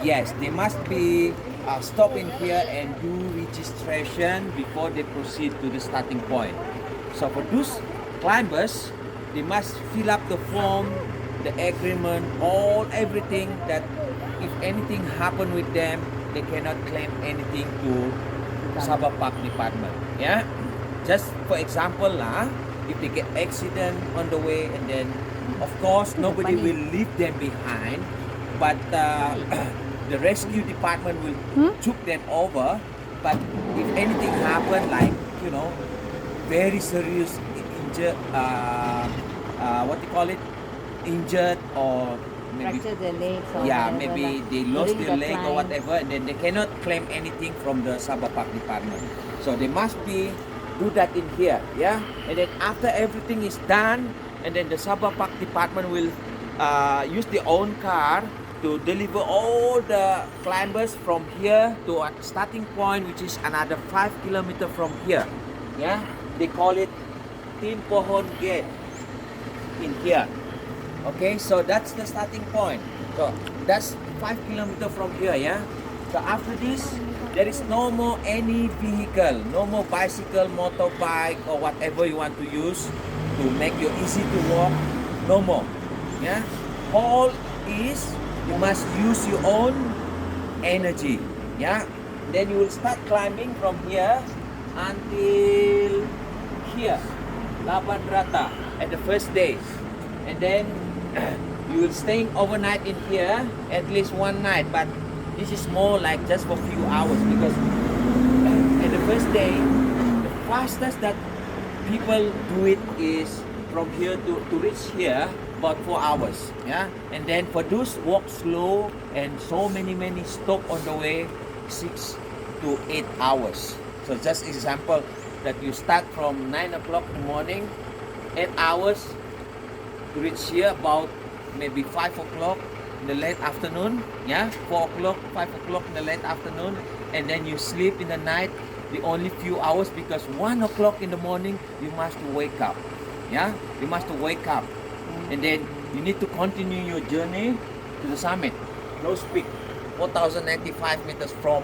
Yes, they must be stop in here and do registration before they proceed to the starting point. So for those climbers, they must fill up the form, the agreement, everything that if anything happen with them, they cannot claim anything to Sabah Park Department. Yeah, just for example lah, if they get accident on the way and then of course nobody will leave them behind, but the rescue department will took them over. But if anything happen, like you know, very serious injured, what do you call it, injured or maybe Fracture their legs or yeah, whatever, maybe like they lost during their the leg or climb. whatever, and then they cannot claim anything from the Sabah Park department. So they must be do that in here, yeah. And then after everything is done, and then the Sabah Park department will use their own car to deliver all the climbers from here to a starting point, which is another 5 kilometers from here. Yeah, they call it Tin Pohon Gate in here. Okay, so that's the starting point. So that's 5 kilometers from here, yeah. So after this, there is no more any vehicle, no more bicycle, motorbike, or whatever you want to use to make you easy to walk. No more, yeah. All is you must use your own energy, yeah. Then you will start climbing from here until here, Laban Rata, at the first day, and then you will staying overnight in here at least one night, but this is more like just for few hours because at the first day the fastest that people do it is from here to reach here about 4 hours, yeah. And then for those walk slow and so many stop on the way, 6 to 8 hours. So just example that you start from 9 o'clock in the morning, 8 hours to reach here about maybe 5 o'clock in the late afternoon, yeah, 4 o'clock, 5 o'clock in the late afternoon, and then you sleep in the night the only few hours because 1 o'clock in the morning you must wake up, yeah, you must wake up, and then you need to continue your journey to the summit, Rose Peak, 4,095 meters from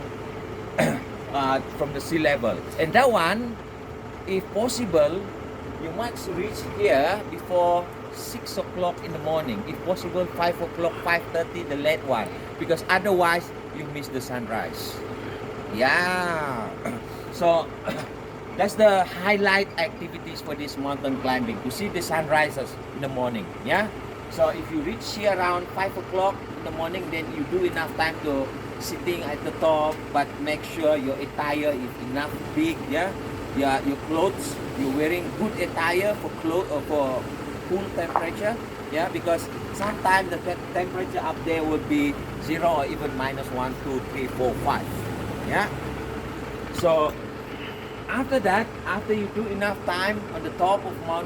the sea level. And that one, if possible, you must reach here before 6 o'clock in the morning. If possible, 5 o'clock, 5:30, the late one. Because otherwise, you miss the sunrise. Yeah. So, that's the highlight activities for this mountain climbing. To see the sunrises in the morning. Yeah. So, if you reach here around 5 o'clock in the morning, then you do enough time to sitting at the top, but make sure your attire is enough big, yeah. Yeah, your clothes, you're wearing good attire for for cool temperature, yeah, because sometimes the temperature up there would be 0 or even -1, 2, 3, 4, 5, yeah. So after that, after you do enough time on the top of Mount